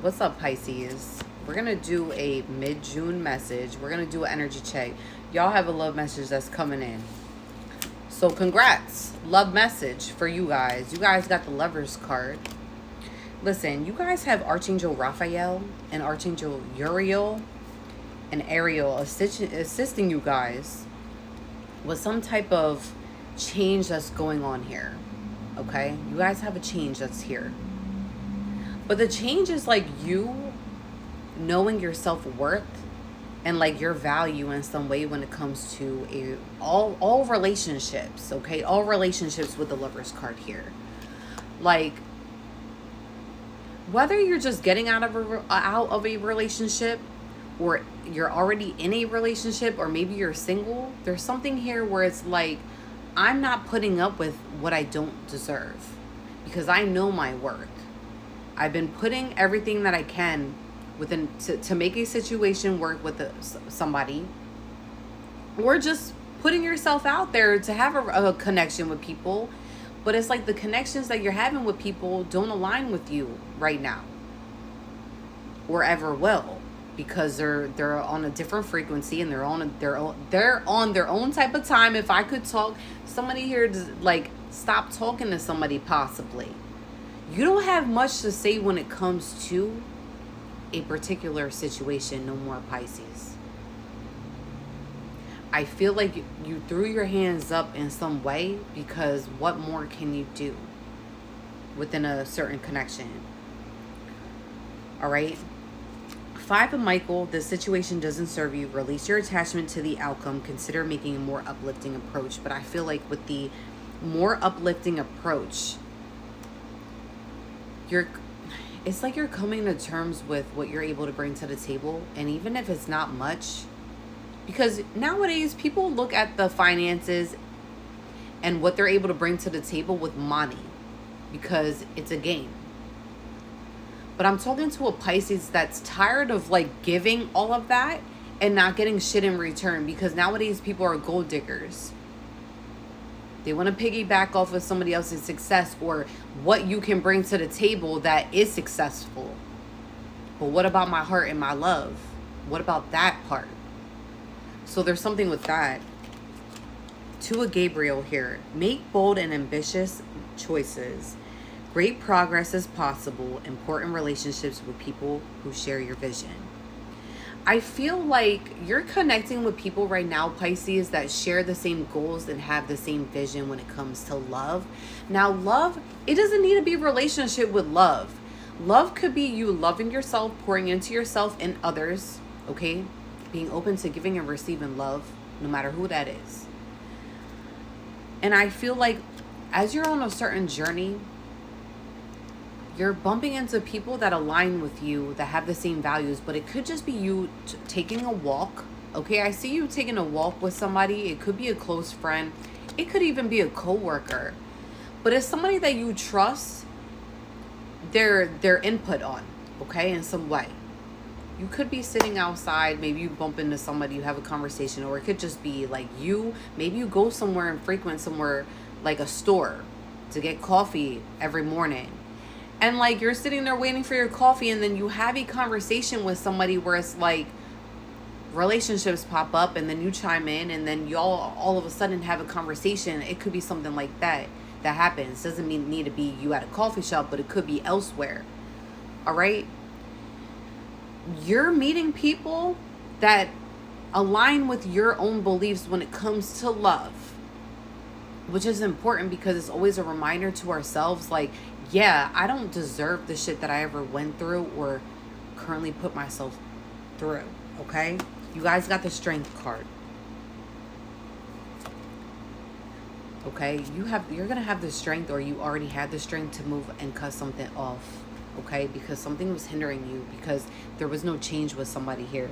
What's up, Pisces? We're going to do a mid-June message. We're going to do an energy check. Y'all have a love message that's coming in. So congrats. Love message for you guys. You guys got the Lover's card. Listen, you guys have Archangel Raphael and Archangel Uriel and Ariel assisting you guys with some type of change that's going on here. Okay? You guys have a change that's here. But the change is like you knowing your self-worth and like your value in some way when it comes to all relationships, okay? All relationships with the Lover's card here. Like, whether you're just getting out of a relationship, or you're already in a relationship, or maybe you're single, there's something here where it's like, I'm not putting up with what I don't deserve because I know my worth. I've been putting everything that I can within to make a situation work with somebody, or just putting yourself out there to have a connection with people. But it's like the connections that you're having with people don't align with you right now, or ever will, because they're on a different frequency and they're on their own type of time. If I could talk, somebody here to like stop talking to somebody possibly. You don't have much to say when it comes to a particular situation no more, Pisces. I feel like you threw your hands up in some way, because what more can you do within a certain connection? All right. Five of Michael, the situation doesn't serve you. Release your attachment to the outcome. Consider making a more uplifting approach. But I feel like with the more uplifting approach, it's like you're coming to terms with what you're able to bring to the table. And even if it's not much, because nowadays people look at the finances and what they're able to bring to the table with money, because it's a game. But I'm talking to a Pisces that's tired of like giving all of that and not getting shit in return, because nowadays people are gold diggers. They want to piggyback off of somebody else's success or what you can bring to the table that is successful. But what about my heart and my love? What about that part? So there's something with that. To a Gabriel here. Make bold and ambitious choices. Great progress is possible. Important relationships with people who share your vision. I feel like you're connecting with people right now, Pisces, that share the same goals and have the same vision when it comes to love. Now, love, it doesn't need to be a relationship with love. Love could be you loving yourself, pouring into yourself and others, okay? Being open to giving and receiving love, no matter who that is. And I feel like as you're on a certain journey, you're bumping into people that align with you, that have the same values, but it could just be you taking a walk. Okay, I see you taking a walk with somebody. It could be a close friend. It could even be a coworker. But it's somebody that you trust their input on, okay, in some way. You could be sitting outside, maybe you bump into somebody, you have a conversation, or it could just be like maybe you go somewhere and frequent somewhere like a store to get coffee every morning. And like you're sitting there waiting for your coffee, and then you have a conversation with somebody where it's like relationships pop up, and then you chime in, and then y'all all of a sudden have a conversation. It could be something like that happens. Doesn't need to be you at a coffee shop, but it could be elsewhere. All right. You're meeting people that align with your own beliefs when it comes to love, which is important, because it's always a reminder to ourselves, like, yeah, I don't deserve the shit that I ever went through or currently put myself through, okay? You guys got the Strength card. Okay? You're going to have the strength, or you already had the strength to move and cut something off, okay? Because something was hindering you, because there was no change with somebody here.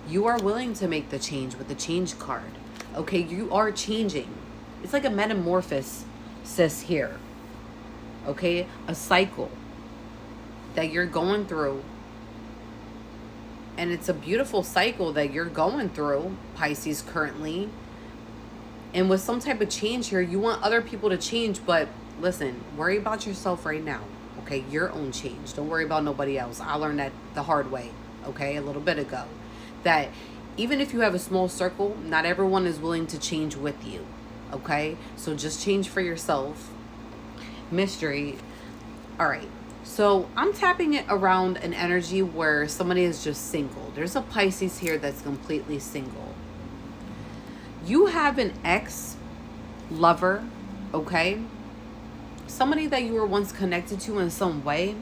You are willing to make the change with the Change card. Okay? You are changing. It's like a metamorphosis here. Okay, a cycle that you're going through. And it's a beautiful cycle that you're going through, Pisces, currently. And with some type of change here, you want other people to change. But listen, worry about yourself right now. okay? Your own change. Don't worry about nobody else. I learned that the hard way, okay, a little bit ago. That even if you have a small circle, not everyone is willing to change with you, okay? So just change for yourself. Mystery. All right. So I'm tapping it around an energy where somebody is just single. There's a Pisces here that's completely single. You have an ex-lover, okay? Somebody that you were once connected to in some way,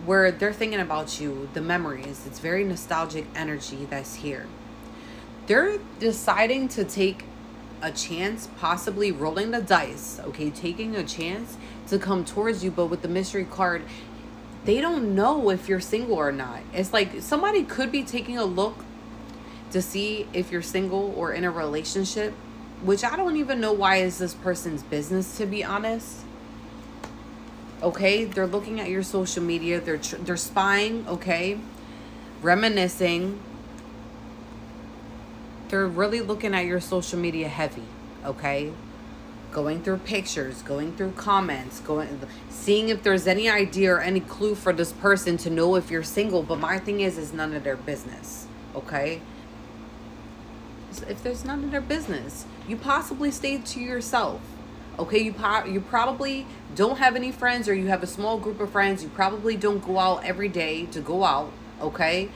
where they're thinking about you, the memories. It's very nostalgic energy that's here. They're deciding to take a chance, possibly rolling the dice, okay, taking a chance to come towards you. But with the mystery card, they don't know if you're single or not. It's like somebody could be taking a look to see if you're single or in a relationship, which I don't even know why is this person's business, to be honest. Okay, they're looking at your social media, they're spying, okay, reminiscing. They're really looking at your social media heavy, okay? Going through pictures, going through comments, seeing if there's any idea or any clue for this person to know if you're single. But my thing is none of their business, okay? If there's none of their business, you possibly stay to yourself, okay? You probably don't have any friends, or you have a small group of friends. You probably don't go out every day to go out, okay?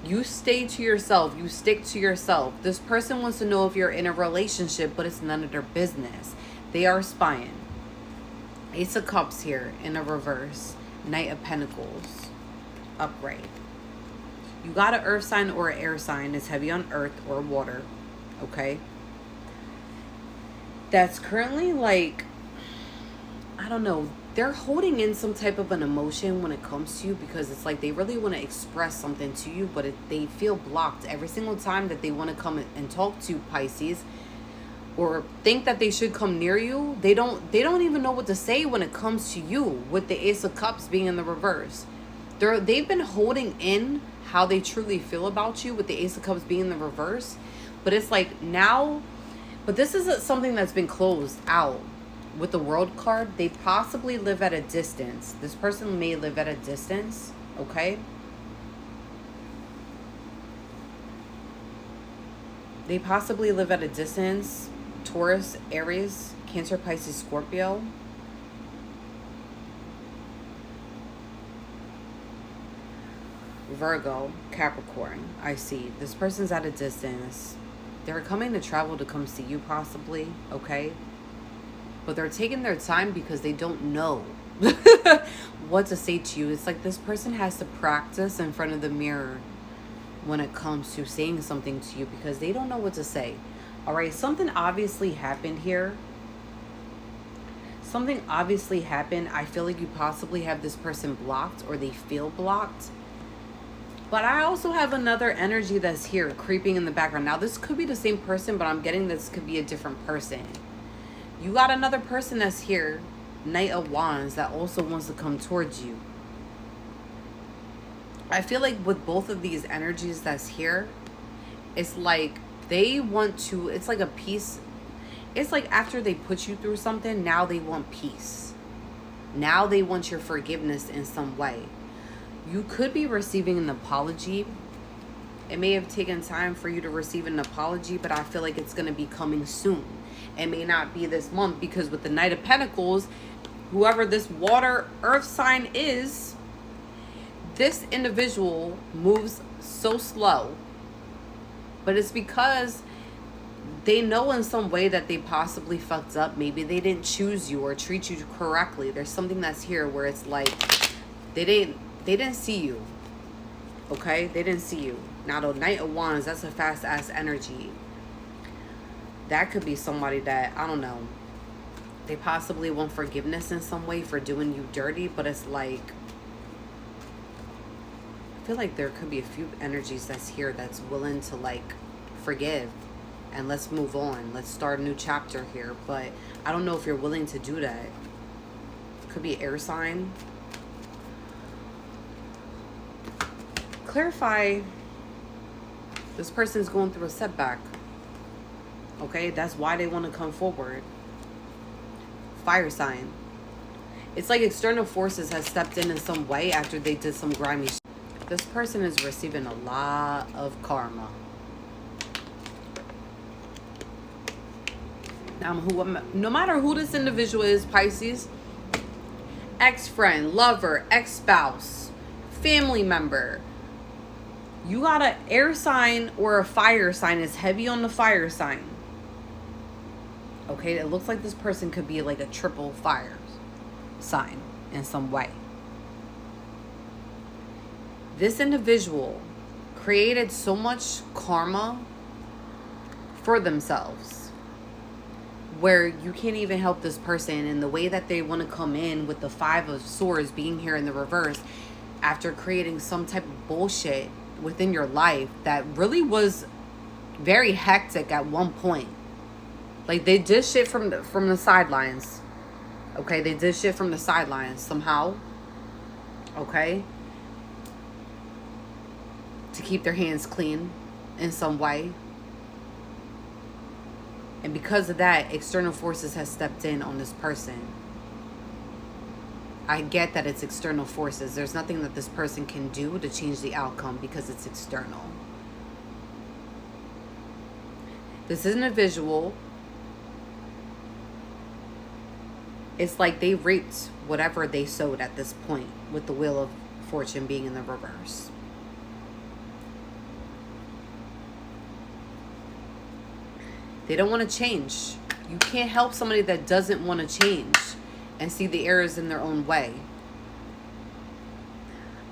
You stay to yourself. You stick to yourself. This person wants to know if you're in a relationship, but it's none of their business. They are spying. Ace of Cups here in a reverse. Knight of Pentacles upright. You got an earth sign or an air sign. It's heavy on earth or water, okay? That's currently like, I don't know, they're holding in some type of an emotion when it comes to you, because it's like they really want to express something to you, but they feel blocked every single time that they want to come and talk to Pisces, or think that they should come near you. They don't even know what to say when it comes to you, with the Ace of Cups being in the reverse. They've been holding in how they truly feel about you with the Ace of Cups being in the reverse, but it's like now, but this is something that's been closed out. With the World card, they possibly live at a distance. This person may live at a distance, okay? They possibly live at a distance. Taurus, Aries, Cancer, Pisces, Scorpio. Virgo, Capricorn. I see. This person's at a distance. They're coming to travel to come see you possibly, okay? But they're taking their time because they don't know what to say to you. It's like this person has to practice in front of the mirror when it comes to saying something to you, because they don't know what to say. All right, something obviously happened here. Something obviously happened. I feel like you possibly have this person blocked, or they feel blocked. But I also have another energy that's here creeping in the background. Now, this could be the same person, but I'm getting this could be a different person. You got another person that's here, Knight of Wands, that also wants to come towards you. I feel like with both of these energies that's here, it's like they want to, it's like a peace. It's like after they put you through something, now they want peace. Now they want your forgiveness in some way. You could be receiving an apology. It may have taken time for you to receive an apology, but I feel like it's going to be coming soon. It may not be this month, because with the Knight of Pentacles, whoever this water earth sign is, this individual moves so slow. But it's because they know in some way that they possibly fucked up. Maybe they didn't choose you or treat you correctly. There's something that's here where it's like they didn't see you. Okay? They didn't see you. Now the Knight of Wands, that's a fast ass energy. That could be somebody that, I don't know, they possibly want forgiveness in some way for doing you dirty, but it's like, I feel like there could be a few energies that's here that's willing to like forgive and let's move on. Let's start a new chapter here. But I don't know if you're willing to do that. Could be air sign. Clarify, this person's going through a setback. Okay, that's why they want to come forward. Fire sign. It's like external forces has stepped in some way after they did some grimy shit. This person is receiving a lot of karma. Now, no matter who this individual is, Pisces, ex-friend, lover, ex-spouse, family member, you got an air sign or a fire sign. Is heavy on the fire sign. Okay, it looks like this person could be like a triple fire sign in some way. This individual created so much karma for themselves where you can't even help this person, and the way that they want to come in with the 5 of Swords being here in the reverse after creating some type of bullshit within your life that really was very hectic at one point. Like, they did shit from the sidelines. Okay, they did shit from the sidelines somehow. Okay, to keep their hands clean in some way. And because of that, external forces has stepped in on this person. I get that it's external forces. There's nothing that this person can do to change the outcome because it's external. This individual, it's like they reaped whatever they sowed at this point with the Wheel of Fortune being in the reverse. They don't want to change. You can't help somebody that doesn't want to change and see the errors in their own way.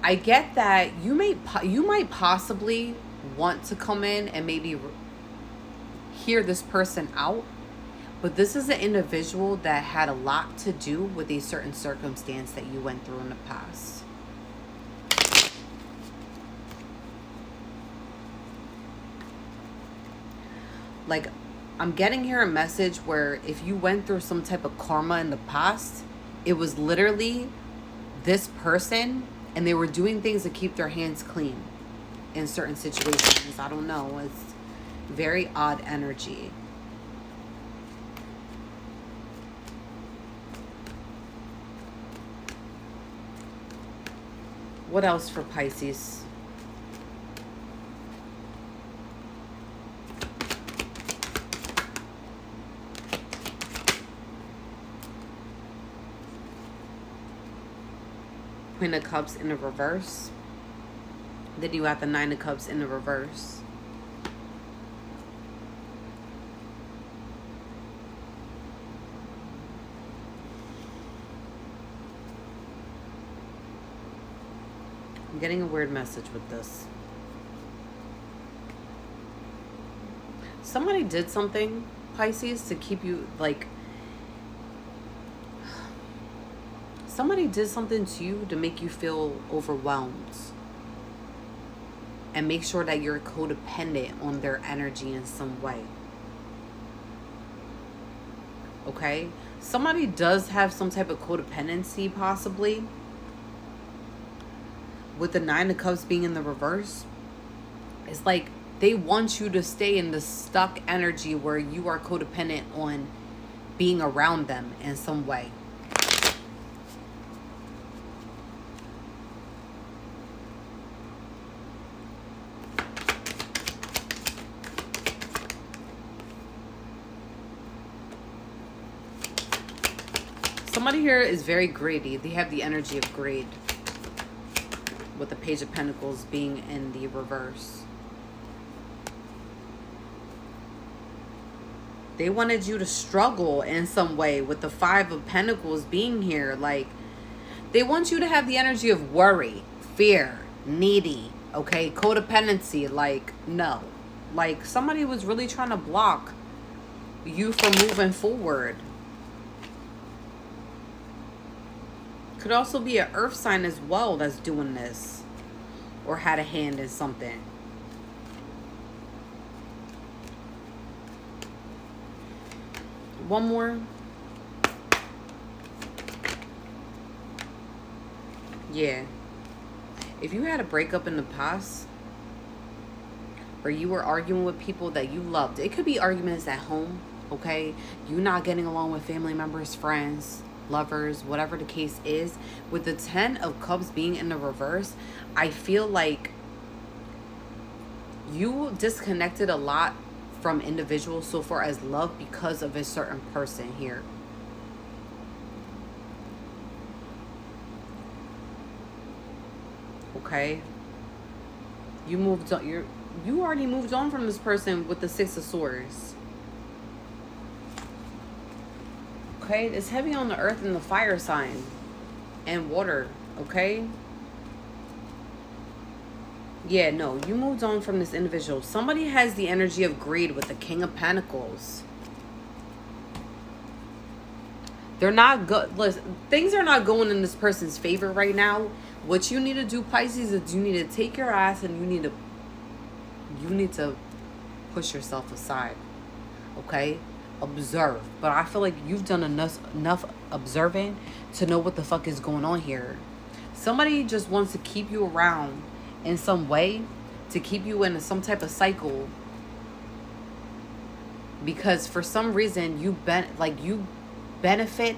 I get that you might possibly want to come in and maybe hear this person out, but this is an individual that had a lot to do with a certain circumstance that you went through in the past. Like, I'm getting here a message where if you went through some type of karma in the past, it was literally this person and they were doing things to keep their hands clean in certain situations. I don't know. It's very odd energy. What else for Pisces? Queen of Cups in the reverse. Then you got the Nine of Cups in the reverse. I'm getting a weird message with this. Somebody did something, Pisces, to keep you, like, somebody did something to you to make you feel overwhelmed and make sure that you're codependent on their energy in some way. Okay? Somebody does have some type of codependency, possibly. With the Nine of Cups being in the reverse, it's like they want you to stay in the stuck energy where you are codependent on being around them in some way. Somebody here is very greedy. They have the energy of greed, with the Page of Pentacles being in the reverse. They wanted you to struggle in some way with the Five of Pentacles being here. Like, they want you to have the energy of worry, fear, needy, okay, codependency. Like, no. Like, somebody was really trying to block you from moving forward. Could also be an earth sign as well that's doing this, or had a hand in something. One more. Yeah. If you had a breakup in the past, or you were arguing with people that you loved, it could be arguments at home, okay? You not getting along with family members, friends, lovers, whatever the case is. With the 10 of Cups being in the reverse, I feel like you disconnected a lot from individuals so far as love because of a certain person here. Okay? You moved on. You already moved on from this person with the Six of Swords. Okay? It's heavy on the earth and the fire sign and water. Okay? Yeah, no, you moved on from this individual. Somebody has the energy of greed with the King of Pentacles. They're not good. Listen, things are not going in this person's favor right now. What you need to do, Pisces, is you need to take your ass and you need to push yourself aside. Okay? Observe. But I feel like you've done enough observing to know what the fuck is going on here. Somebody just wants to keep you around in some way, to keep you in some type of cycle, because for some reason you benefit,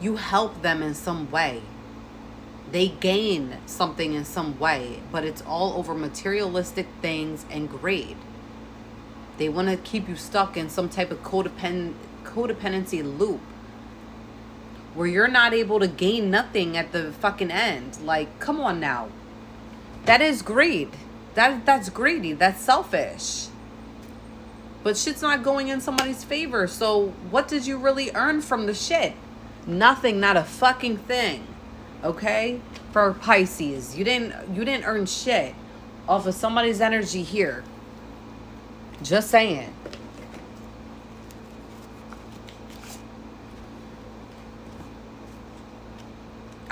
you help them in some way, they gain something in some way, but it's all over materialistic things and greed. They want to keep you stuck in some type of codependency loop where you're not able to gain nothing at the fucking end. Like, come on now. That is greed. That's greedy. That's selfish. But shit's not going in somebody's favor. So what did you really earn from the shit? Nothing. Not a fucking thing. Okay? For Pisces, you didn't earn shit off of somebody's energy here. Just saying.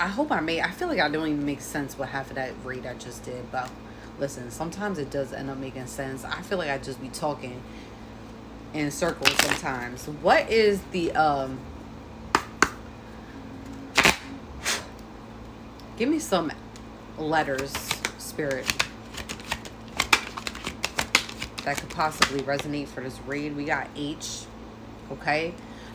I feel like I don't even make sense with half of that read I just did. But listen, sometimes it does end up making sense. I feel like I just be talking in circles sometimes. What is the, give me some letters, Spirit, that could possibly resonate for this read. We got H, okay?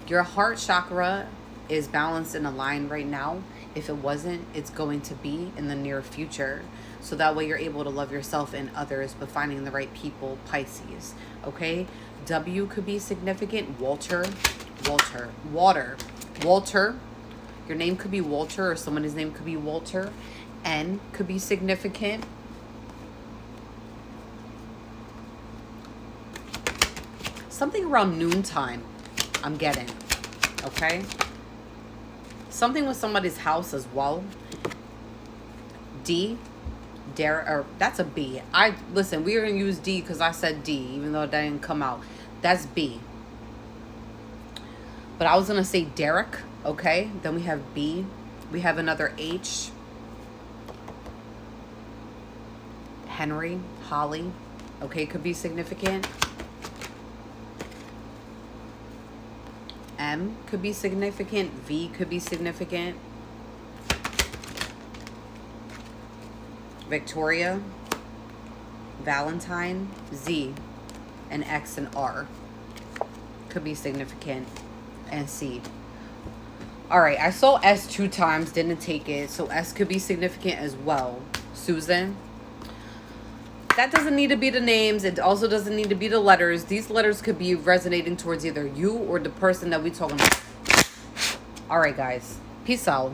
Your heart chakra is balanced and aligned right now. If it wasn't, it's going to be in the near future. So that way you're able to love yourself and others, but finding the right people, Pisces. Okay? W could be significant. Water. Your name could be Walter, or somebody's name could be Walter. N could be significant. Something around noontime, I'm getting. Okay? Something with somebody's house as well. D, or that's a B. Listen, we're gonna use D because I said D, even though that didn't come out. That's B. But I was gonna say Derek. Okay, then we have B. We have another H. Henry, Holly. Okay, could be significant. M could be significant. V could be significant. Victoria, Valentine, Z, and X and R could be significant, and C. All right, I saw S 2 times, didn't take it, so S could be significant as well. Susan. That doesn't need to be the names. It also doesn't need to be the letters. These letters could be resonating towards either you or the person that we're talking about. All right, guys. Peace out.